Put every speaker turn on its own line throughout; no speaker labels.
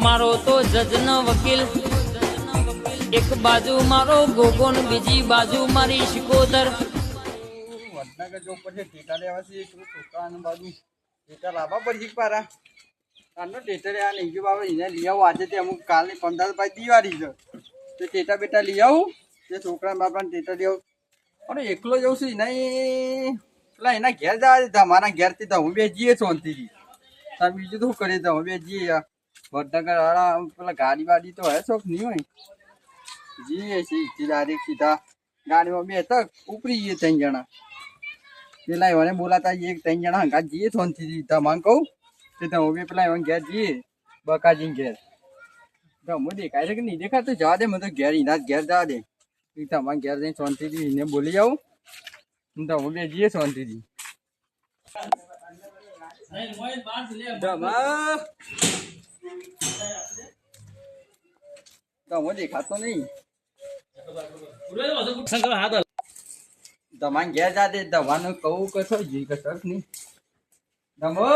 મારો તો જજનો વકીલ, એક બાજુ મારો ગોગોન, બીજી બાજુ મારી શિકોદર.
વડનગર જો પડશે ટેટા લેવાથી છોકરાને બાજુ ટેટા લાવવા પડશે પારા. આનો ટેટા લેવા નહીં ગયો બાબા, એને લઈ આવું આજે તે અમુક કાલની 15 પછી દિવાળી છે તે ટેટા બેટા લઈ આવું તે છોકરાને બાપાને ટેટા લઈ આવું. અને એકલો જઉં છું એના પેલા એના ઘેર જવા દે, મારા ઘેરથી તો હું બે જઈએ શાંતિથી. તમે બીજું તો શું કરીએ, તો હું બે જઈએ વડનગર વાળા પેલા ગાડી વાડી તો હે શોખ નહીં હોય, જઈએ છીએ ડાયરેક્ટ સીધા ગાડીમાં બે તક ઉપરી જઈએ 3 જણા. પેલા એવાને બોલાતા એક 3 જણા હંગા જઈએ શાંતિથી. તમારે કહું કે તમે પેલા એવા ઘેર જઈએ બકાજી ઘેર. તમે દેખાય છે કે નહીં દેખાતું જવા દે, મને તો ઘેર એના ઘેર જવા દે. તમારા ઘેર જઈને શાંતિથી એને બોલી જાઉં, તમે બે જઈએ શાંતિથી. તમે દેખાતો નહીં, તમારે ઘેર જા દે. દવાનું કહું કશો જી કશો નહીં. દમો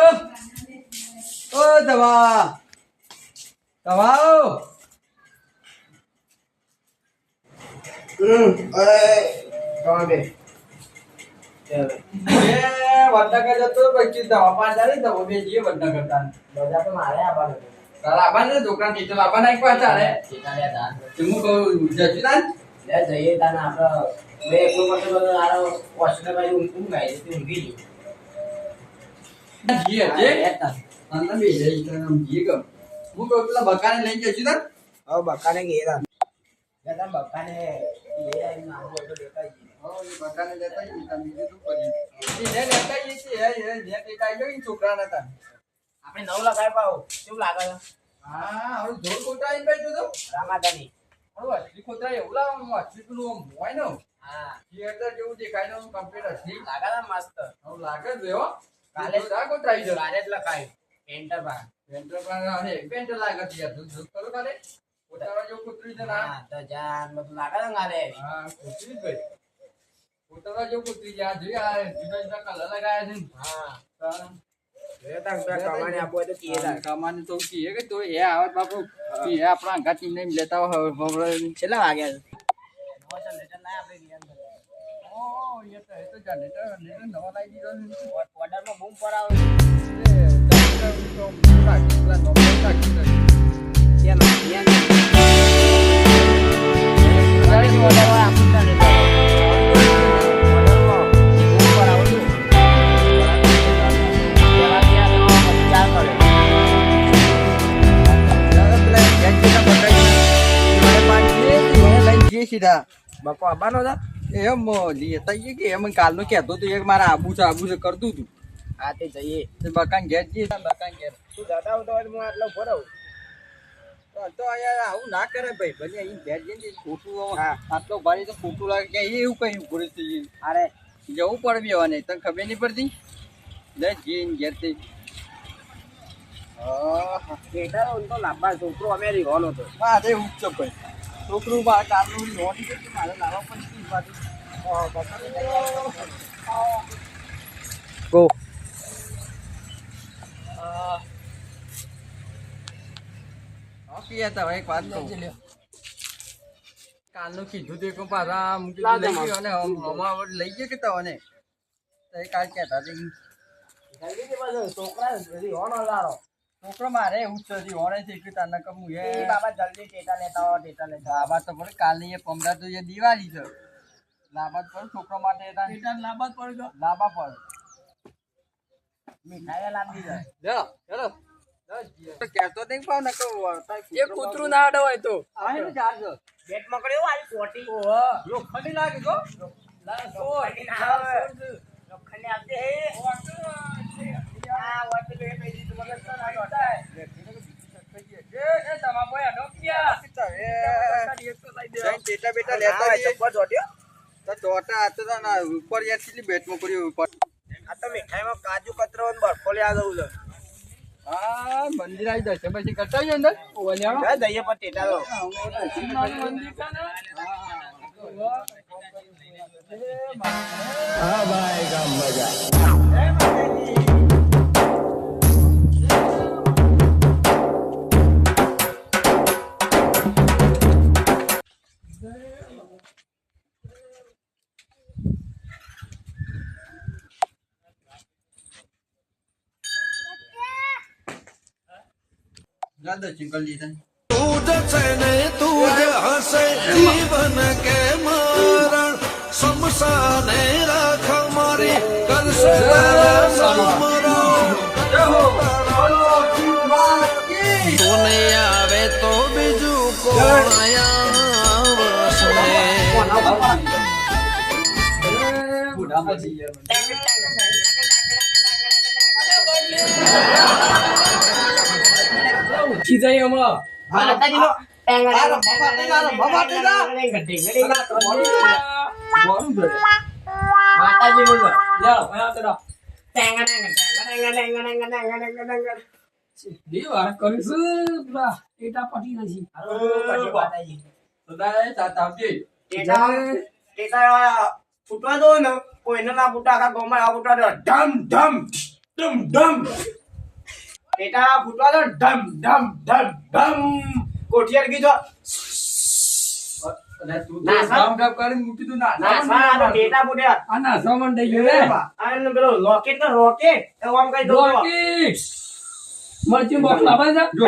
ઓ દવા દવાઓ વડનગર જતો પછી દવા 5 હજાર દવા બે જઈએ વડનગર.
બધા તો મારે આવવાનું
તારા આવવાને છોકરા ટીચર આવવાના એક વાર તારે હું કહું જશું તાન
લે જઈએ તાને આપણે બે એકલો કરતો બધો આરો હોસ્ટેલ બાજુ ઊંઘ ગાય છે ઊંઘી
જીએ જે અંદર બે જઈ તો જીએ ગમ હું કહું પેલા બકાને લઈને જશું તાન.
હવે બકાને ઘેરા જતા બકાને લઈ આવીને આવો તો દેખાય છે.
બકાને લેતા જઈએ તાન, બીજું શું કરીએ. એ લેતા જઈએ છે હે દેખાઈ ગયો છોકરાના તાન.
આપણે 9 લગાય પાવ કેવું લાગે છે?
હા હવે જોર કોટાઈને બેઠો તો
રામાદાની
હવે અસલી ખોટા એવું લાવવાનું, અસલી પેલું આમ હોય ને
હા
થિયેટર જેવું દેખાય ને કમ્પ્લીટ અસલી
લાગે છે મસ્ત.
હવે લાગે જ એવો.
કાલે
જા કોટાઈ જો
કાલે જ લખાય એન્ટર બા
પેન્ટર પર અને પેન્ટ લાગે છે યાર. જો કરો કાલે કોટાવા જેવું કૂતરી છે ના.
હા તો જાન બધું લાગે છે ગાલે
હા કૂતરી જ ભાઈ કોટાવા જેવું કૂતરી છે. આ જોઈ આ જુદા જુદા કલર લગાયા છે ને.
હા કમાણી આપો તો કીએ
કમાની તો કીએ કે તો એ આવત બાપુ એ આપણા અંગાથી નહીં લેતા હોય.
કેટલા વાગ્યા છે ના આપણે રિયાન
ઓ એ તો જનરેટર નવા લાવી દીધો છે.
ઓર્ડરમાં બૂમ પર આવે
સીધા
બકો આવવાનો છે.
એમ લેતા જઈએ કે એમ કાલનો કહેતો તો એક મારા આબુ છે કરતું હતું.
હા તે જઈએ
બકાન ઘેર જઈએ બકાન ઘેર
તું જતા હોય તો હું આટલો ઉભો રહું.
તો અહીંયા આવું ના કરે ભાઈ. ભલે અહીં ઘેર જઈને ખોટું
હા.
આટલો ભારી તો ખોટું લાગે કે એવું કઈ પૂરું થઈ
અરે
જવું પડે બેવાને તને ખબર નહીં પડતી. લે જઈને ઘેરથી
બેટા તો લાંબા છોકરો અમે રીવાનો હતો.
મારે એવું જ છે ભાઈ. છોકરું બા કાલનું નોટી છે મારે લાવવા પડશે પાછું.
ગો
એક વાત કાલનું કીધું તો એક પાછા મૂકી લઈ ગયો અને હમણાં લઈ ગયો કે તને કાલ કહેતા
છોકરા રીવાનો લારો
છોકરો મારે એવું જ છે હોણે છે કે તને કમું
એ બાબા જલ્દી ટેટા લેતા હો ટેટા લેતા
લાંબા તો પડે કાલની એ 15 તો એ દિવાળી છે. લાંબા પડે છોકરો માટે લાંબા પડે લાંબા પડે
મીઠાઈ લાંબી જાય.
ચલો ચલો કહેતો નહીં પાવ ને
એ કૂતરું ના અડવાય તો
આનું ચાર્જ
બેટ મકડ્યો આવી કોટી
લોખંડી લાગે તો
લોખંડી આવતી હે આ વાત તો એ પેલી તો મગજ તો ના હોતા
એ તમા બોય ડોક્યા ટેટા બેટા લેતા
ચપ્પર જોટ્યો
તો ચોટા હતો ના ઉપર યાર કેટલી બેટ મોકરી ઉપર.
આ તો મીઠાઈમાં કાજુ કતરો અને બરફો લેવા દઉં છે.
હા મંદિર આવી જશે પછી કરતા જ અંદર
દઈએ પર ટેટા દો
હા ભાઈ ગામ મજા.
જા દર્શન કરી લીધા.
તુજ છે ને તુજ હસે જીવન કે મરણ સમસાને રાખ મારી કરશે તારા સમરણ તુને આવે તો બીજું કોણ આવશે
બુઢા પછી યાર.
ઉઠી જાય હમણાં
માતાજીનો
બોલું જોડે.
માતાજીનો
લ્યો ભયા તડા બે વાર કરીશું પેલા ટેટા પટી નથી
સદાય સાથ આવજે.
ફૂટવા દો ને કોઈને ના ફૂટા આખા ગામમાં આ ફૂટવા દો ઢમ ઢમ ઢમ ઢમ ટેટા ફૂટવા દો ઢમ ઢમ ઢમ ઢમ કોઠિયાર કીધો
અને તું તો
ના,
ગામ ગામ કરીને મૂકી દઉં ના.
ના સારા ટેટા ફૂટ્યા
આ ના સામાન દઈ ગયો રે
અને પેલો રોકેટ ને રોકેટ એવું આમ કઈ દો
રોકેટ મરચી બોક્સ લાવે છે
જો.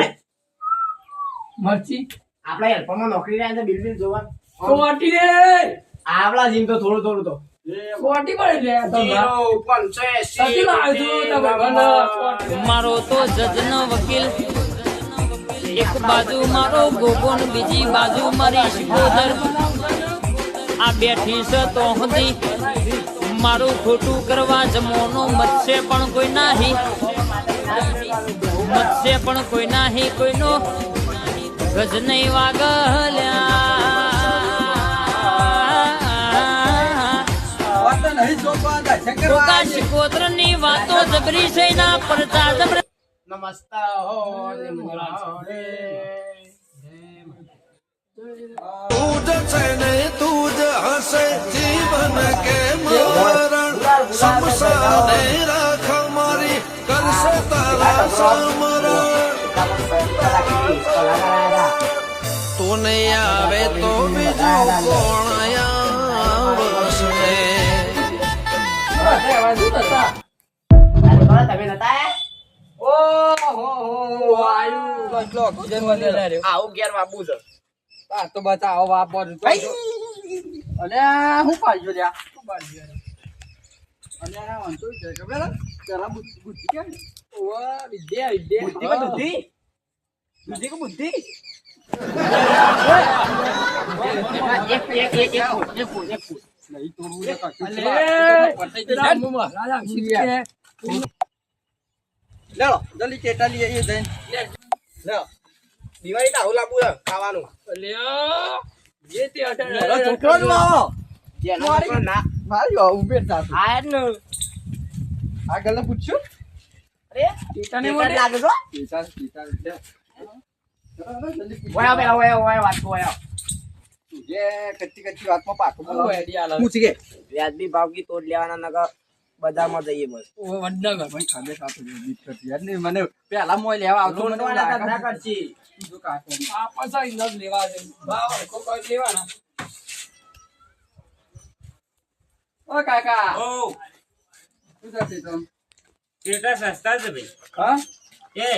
મરચી
આપણે હેલ્પરમાં નોકરી રહ્યા છે બિલ જોવા
કોટી રે
આવલા જીમ તો થોડું થોડું તો
કોટી પડે લે તો સતી લાવ્યો છું તમે ઘણા મારો તો જજનો વકીલ એક બાજુ મારો ગોગોન બીજી બાજુ મારી શિકોદર આ બેઠી છે તો હતી મારું ખોટું કરવા જમોનો મત્સ્ય પણ કોઈ નાહી મત્સ્ય પણ કોઈ નાહી કોઈનો ગજ નહીં વાગલ્યા
વાત તો નહીં જોવા દર્શન કરવા
કોકા
આવજે.
શિકોત્ર ની વાતો જબરી છે ના પડતા જબરી
નમસ્તા હો
તુજ છે ને તુજ હસે જીવન કે મરણ સમસાને રાખ મારી કરશે તારા સમરણ તુને આવે તો બીજું કોણ આવશે
તમે નતા
કેટલો ઓક્સિજન વધે રે.
આવું ઘેર વાપવું છે
આ તો બતાવો વાપર તો. અલ્યા હું પાડ્યો લ્યા. શું પાડ્યો રે? અલ્યા આ વાંધો છે ખબર હે? પેલા બુદ્ધિ કેમ? ઓવા વિદ્યા વિદ્યા.
બુદ્ધિ કો બુદ્ધિ બુદ્ધિ કો બુદ્ધિ એક ફૂટ
નહીં તોડવું ને કાઢું. લેવો જલ્દી ટેટા લઈ આવીએ જઈને. લેવો.
દિવાળી તો આવું લાગુ છે ખાવાનું
મારો છોકરો જ લાવો.
જેનો છોકરો ના
મારી વાવ ઉભેર સાથે.
આ જ ને
આગળ પૂછ્યું
અરે
ટેટાને
ટેટા
મળે?
લાગે છો
ટેટા ટેટા લે. જલ્દી પૂછ.
ઓયા પેલા ઓયા વાત કો ઓયા
તું જે કચ્ચી કચ્ચી વાતમાં પાકો બોલાવો.
આઈડિયા લાવ.
પૂછ કે
વ્યાજબી ભાવથી તોડ લેવાના નગર બજારમાં જઈએ બસ
ઓ વડનગર
ભાઈ ખાલે સાથે જીત કરતી યાર નહીં મને પેલા મોય લેવા આવતો મને એવું લાગે. જો કાકો
આ પાછા ઇન્દસ લેવા દે ભાવ કોઈ લેવાના
ઓ કાકા
ઓ
શું થશે તમ?
ટેટા સસ્તા છે ભાઈ
હા
એ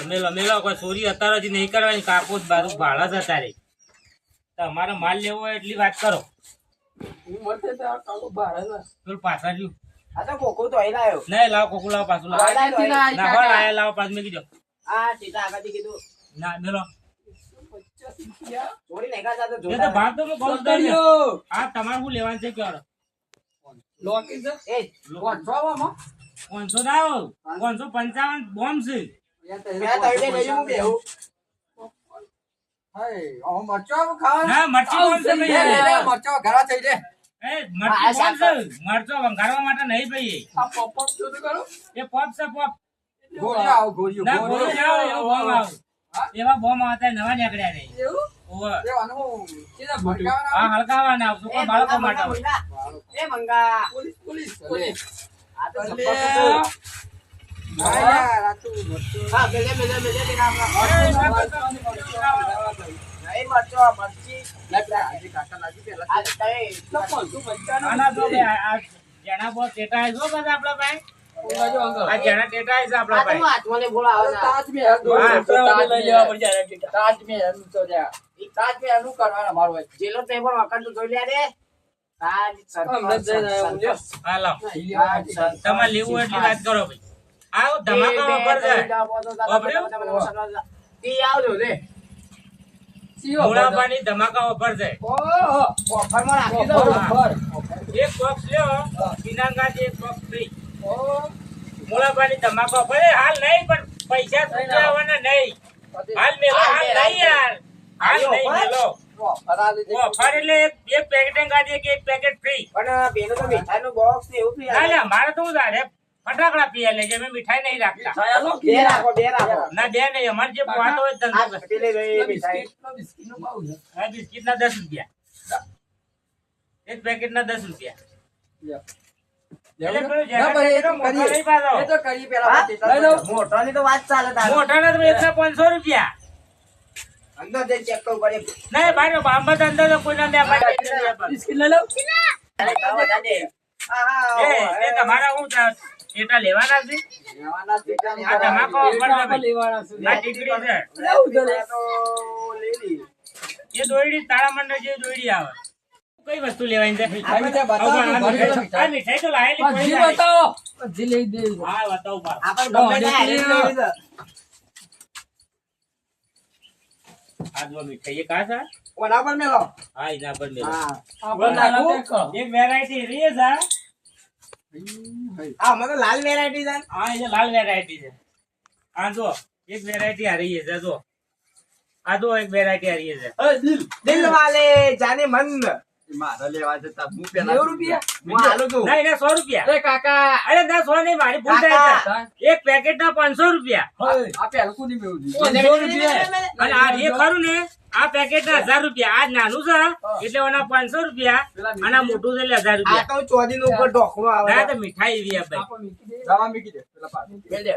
મેલો મેલો કોઈ ચોરી અત્યારેથી નહીં કરવાની કાકો જ બાજુ ભાડા છે તારે તમારે માલ લેવો હોય એટલી વાત કરો
હું મળતે તો આ કાકો બહાર હતા
પેલું પાછા રહ્યું
આ તો કોકો તો અહીં લાયો
નહીં લાવો કોકુ લાવો પાછું લાવો ના હોય લાયા લાવો પાછું મેં કીધું
આ સીતા આગળથી કીધું
ના મેલો
ચોરી નહીં કરતા તો
એ તો
જોતા
ભાગ તો મેં કહું જ તમને. આ તમારે શું લેવાનું છે ક્યારે
લોકી છે
એ
વાંચવામાં
500 ના આવો 555 બોમ્બ છે
મેં તળડે લઈ હું બેહું
હાય ઓ મરચો ખાવા
ના મરચી બોમ્બ છે
લે
ભાઈ
લે મરચો ઘરા થઈ લે
એ મરચી બોમ્બ છે મરચો વંગારવા માટે નહીં ભાઈ
આ પોપઅપ જો તો કરો
એ પોપ છે પોપ
ગોળીઓ આવો ગોળીઓ
ના ગોળીઓ જાઓ એવો બોમ્બ આવો એવા બોમ્બ આવતા નવા નીકળ્યા રે
એવું
ઓવે
દેવાનું
કેના ભટકાવાના
આ હલકાવાના આવશે કોઈ બાળકો માટે આવે.
એ મંગા
પોલીસ
આ તો
લે.
સપોર્ટ
હા યાર આ તું મરચો
હા મેલે મેલે મેલે કે નામ નહીં મરચો મરચી
લે પેલા આજે કાકા લાગી પેલા
આ તઈ
આના તો બે આ જેના બોસ ટેટા જો બધા આપણા ભાઈ આ જેના ટેટા છે આપણા ભાઈ
હાથમાં બોલાવે ના.
તાજમહેલ દોરો
હા,
તો
લઈ લેવા પડશે આના ટેટા.
તાજમહેલ તો જ્યાં. ઈ તાજમહેલનું કરવાનું અમારું હોય.
જેલો પેપર વખત જોઈ લે રે. તાજ
હમણાં જ જઈને આવ્યો, લ્યો.
હાલો તમારે લેવું એટલી વાત કરો ભાઈ આવો ધમાકા ઉપર છે મુળાપાની ધમાકા ઉપર છે
ઓહો,
ઓફરમાં રાખી દો.
ઓફર.
એક બોક્સ લ્યો કિનાંગાથી એક બોક્સ ફ્રી
ઓહો.
મુળાપાની ધમાકા ઉપર હાલ નહીં પણ પૈસા ચૂકવવાના નહીં હાલ મેલો હાલ નહીં યાર હાલ નહીં મેલો
ઓફર આ લીધી.
ઓફર એટલે એક પેકેટ ગાડી કે એક પેકેટ ફ્રી
પણ પેલો તો મીઠાઈનો બોક્સ ને એવું પી
ના ના મારે તો ઉધારે ફટાકડા પીયા લેજે મેં મીઠાઈ નહીં રાખતા
ચાલો,
બે રાખો બે રાખો.
ના બે નહીં અમારે જે વાતો હોય
આ
ધંધો
પેલી રહી મીઠાઈ.
બિસ્કિટનો ભાવ છે.
આ બિસ્કિટ ના 10 રૂપિયા એક પેકેટ ના 10 રૂપિયા
લ્યો.
એટલે
લેવું
પેલું
ને? ના,
જેના
પણ એ તો
મોટા
કરીએ.
નહીં પાડો.
એ તો કરીએ પેલા
હા?
પછી. લઈ લઉં.
મોટાની તો વાત ચાલે તારે.
મોટાના તો એકના 500 રૂપિયા
અંદર જઈને ચેક કરવું પડે.
નહીં ભાઈ બાંબા તો અંદર તો કોઈના દે ભાઈ
બિસ્કિટ લઈ લઉં.
બધા દે.
એ તમારા હું ટેટા લેવાના છે
લેવાના છે કે નહીં?
આ ધમાકો ઉપર છે ભાઈ.
લેવાના છે.
આ ટીકડી છે
લેવું છે લે.
તો લેવી.
એ દોયડી તાળા મંડળ જેવી દોયડી આવે કઈ વસ્તુ લેવાની છે
મીઠાઈ મીઠાઈ બતાવો.
આ
મીઠાઈ.
મીઠાઈ તો લાયેલી પડી
પછી
જાય.
બતાવો. પછી લઈ દે.
હા બતાવું પાછું.
આપણે ગમે તે હારી લેવી છે.
આ જો મીઠાઈ એક આ છે
કોના પર મેલો?
હા એના પર મેલો.
હા.
આપણે નાખું.
એક વેરાયટી રહી છે
આ મને લાલ વેરાયટી છે.
હા એ લાલ વેરાયટી છે આ જો એક વેરાયટી આ રહી છે જો આ જો એક વેરાયટી આ રહી છે
એ દિલ.
દિલ વાલે જાને મન.
મારે લેવા છે તાર. હું પેલા
90 રૂપિયા? હું હાલું છું.
ના એને 100 રૂપિયા
એ કાકા.
અરે ના 100 નહીં મારી ભૂલ થાય છે એક પેકેટ ના 500 રૂપિયા
હવે આ પેલું કોની મેવું છે?
500 રૂપિયા.
અને આ એ ખરું ને આ પેકેટ ના 1000 રૂપિયા આ નાનું છે એટલે એના 500 રૂપિયા અને આ મોટું છે એટલે 1000
આ
રૂપિયા
તો ચોદીનું ઉપર ઢોકણું આવે.
ના તો મીઠાઈ એવી આ ભાઈ
આપણે મીકી દે. દવા મીકી દે. પેલા પાછળ.
મેલ દે.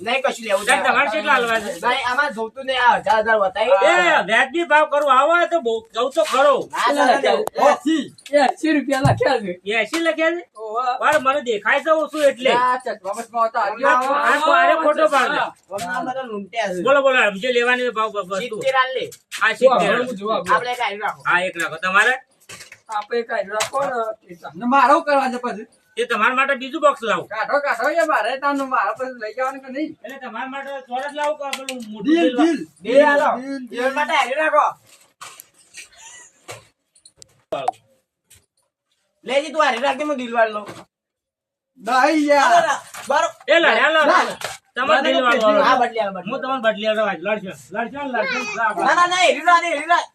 નહીં કશું લેવું
તાર તમારે કેટલા હાલવા છે
નહીં, આમાં જોતું નહીં. આ 1000 બતાવી.
એ વ્યાજબી ભાવ કરું આવો તો બહુ જવું તો ખરો
ના ચાલે ને.
એ 80 રૂપિયા લખ્યા છે.
એ 80 લખ્યા છે
ઓહો.
પણ મને દેખાય છે ઓછું એટલે
આ ચશ્મામાં હતા.
આ ખોટો ભાવ છે.
આ બધા લૂંટ્યા છે.
બોલો બોલો જે લેવાની ભાવ વસ્તુ
70 આલ લે.
આ
જો,
70
હવે હું જોવા ગયો.
આપણે કાઢી રાખો.
હા એક રાખો તમારે
આપણે કાઢી રાખો ને. મારો કરવા છે પછી.
એ તમારા માટે બીજું બોક્સ લાવું
કાઢો કાઢો એ મારે તાનું મારા પછી લઈ જવાનું કે નહીં?
એટલે તમારા માટે ચોરસ લાવું કે પેલું મોટું
દિલ
દિલ
દિલ.
દિલ આલો. દિલ માટે હારી રાખો. લેજી તું હારી રાખજે, હું દિલ વાળ લઉં.
નહીં યાર.
બરો.
એ લડ્યા લો તમારે દિલ વાળો
આ બદલી આલ, બદલી.
હું તમને બદલી આલો લડશો લડશો ને લડશો
ના ના ના હેરી રાખ, હેરી રાખ.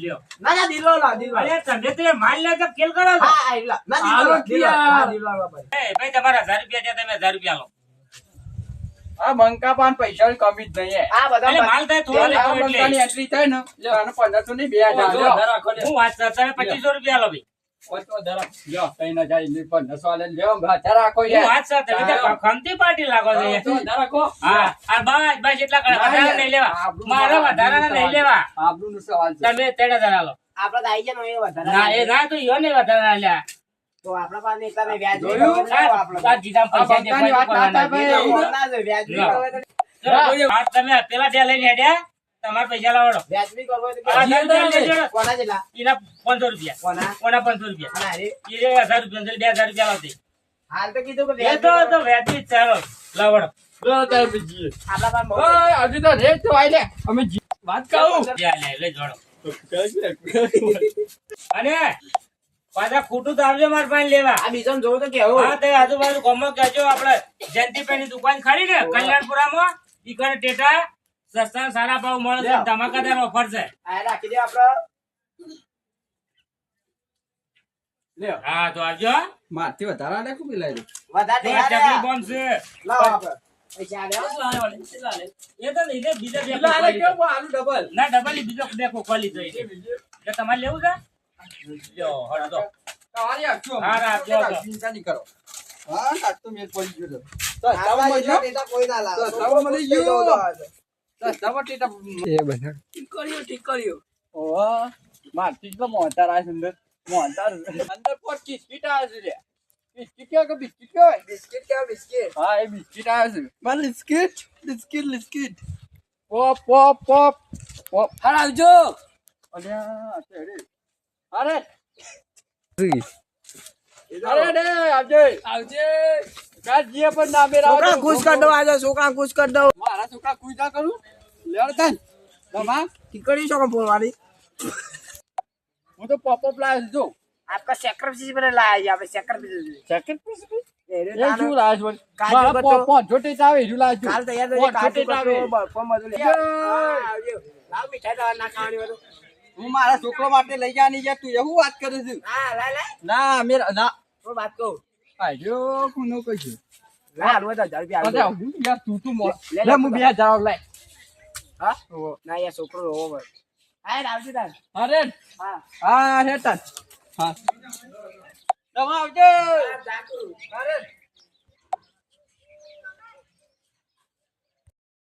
લ્યો
ના ના દિલ વાળ લાવ, દિલ વાળ.
અરે તમે તો એ માલ લે તો ખેલ કરો છો
હા હેરી રાખ. ના દિલ વાળ,
આલો
દિલ વાળ.
ક્યાં?
હા, દિલ વાળ વાપર.
એ ભાઈ તમારા 1000 રૂપિયા છે તમે 1000 રૂપિયા લો
આ બંકા પાન પૈસા કમી જ નહીં હે.
આ બધા
એટલે માલ થાય થોડો
આ
લેવો
બંકાની
એટલે
એન્ટ્રી થાય ને એટલે આને 1500 ની 2000 રાખો લે.
હું વાત કરતા તમે 2500 રૂપિયા લો ભાઈ
ઓછો ધરા. લ્યો, કઈ ના જાય ને 1500 વાળા લ્યો, 1000 રાખો
હું
યાર.
વાત કરતા તમે તો ખમતી પાર્ટી લાગો છો યાર.
ઓછો ધરા રાખો.
હા આ બસ બસ એટલા કરે વધારે નહીં લેવા મારા વધારાના નહીં લેવા
આબરૂનો સવાલ છે.
તમે 3000 લો
આપડે તો આઈ જાય ને એ વધારે.
ના એ ના તો યો ને વધારાના લ્યા
તો આપડા પાસે એટલા ને વ્યાજ નહીં
જોયું?
કરવાનું, લેવો આપડે.
આ જીજામ
આ
પૈસા
બંકાની વાત ના થાય ભાઈ.
એવું ના છે, વ્યાજ નહીં
લો.
કરવું હોય તો
આ તમે પેલા બે લઈને હેડ્યા તમારા પૈસા લાવડો
વ્યાજ નહીં કરવું હોય તો
આ
કે.
હજાર રૂપિયા લેજો.
કોના જેટલા?
એના 500 રૂપિયા
કોના?
કોના 500 રૂપિયા
અને હારી?
એ 1000 રૂપિયા એટલે 2000 રૂપિયા લાવતી
હાલ તો કીધું કે
એ
વ્યાજ
તો
નહીં
તો વ્યાજબી જ ચાલો લાવડો
લો તાર બીજી.
આપડા પાસે બહુ
ઓય, હજુ તો રેટ તો આઈ લે. અમે વાત કહું.
લઈ જોડો અને પાછા ખોટું તો આવજો મારા પાસે લેવા
આ બીજો જોવું તો કેવું.
હા તે આજુબાજુ ગામમાં કહેજો આપણે જયંતિભાઈ ની દુકાન ખરી ને કલ્યાણપુરામાં ઈ કરે ટેટા સસ્તા સારા ભાવ મળે છે
લ્યો.
ધમાકાદાર ઓફર છે
આ રાખી દે આપડે.
લ્યો.
હા તો આવજો
મારથી વધારે આલે કું મિલાય દે.
વધારે
જો આ
નહીં
ચકલી
હારે.
બોમ્બ છે
લાવો આપડે. પૈસા આલે હો.
એ તો નહીં લે, બીજા બે
એટલે આલે
ખોખલી
કેવું આલુ ડબલ.
ના ડબલ બીજો બે ખોખલી જોઈ છે એટલે તમારે લેવું છે લ્યો હળો
તમારી આપજો.
હા, રાખજો તો.
ચિંતા નહીં કરો. હા, આજ તો મેલ પડી ગયો છે. તો
આપડા
સસ્તામાં
જેટલા
મળ્યો?
ટેટા કોઈ ના લાવે.
તો સવા મળી ગયો.
તો
સસ્તામાં ટેટા. ઠીક કર્યો. ઓહો, મારથી તો મોહનતાર આ સુંદર. મોહનતાર અંદર 25 ફીટ આવે છે લે. બિસ્કિટ કેવાય કે બિસ્કિટ કેવાય?
બિસ્કિટ કેવા બિસ્કિટ
હા એ બિસ્કિટ આવે છે મારે biscuit pop pop pop pop
હાલ આવજો
અલ્યા અરે અરે રે આવજે
આવજે
ગાજીએ પણ ના મેરા
છોકરા ખુશ કર દો આજે છોકરા ખુશ કર દો
મારા છોકરા ખુશ ના કરું લેડ તન તમા
ટીકડી છો ફોન વાળી
હું તો પોપ પોપ લાવ્યો છું જો
आपका सेक्रेटरी पर लाया है यहाँ पे सेक्रेटरी
સેકન્ડ પીસ
એ
એ શું લાવ્યો છે
કાજુ
મારા
કતરો.
પોપ પોપ જોટે ચાવે શું લાવ્યો
કાલ તૈયાર
પોપ
થઈ કાજુ
જોટે ચાવે
કતરો ફોન બધું લે આવજો લાવ મીઠાઈ તો ના ખાવાની બધું
હું મારા છોકરો માટે લઈ જવાની છે તું એવું વાત કરે છે
હા લાય લાય
ના મેરા ના
તો બાત કહું
આજો કોનો કહીશું
લાય હાલવા તો 1000 રૂપિયા
અરે
હાલજો.
હું યાર તું મોર
લે,
લે હું બે જાવ લે
હા ના યાર છોકરો રોવો ભાઈ હા આવજો તાર
અરે
હા
હા હેતા હા તમે આવજો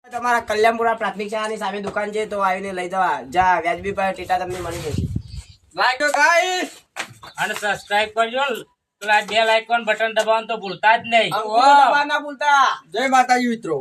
તમારા કલ્યાણપુરા પ્રાથમિક શાળાની સામે દુકાન છે તો આવીને લઈ જવા જા વ્યાજબી પર ટીટા તમને મળી જશે
લાઈક ગાઈસ
અને સબસ્ક્રાઇબ કરજો પેલા બેલ આઇકોન બટન દબાવવાનું તો ભૂલતા જ નહીં
ના ભૂલતા
જય માતાજી મિત્રો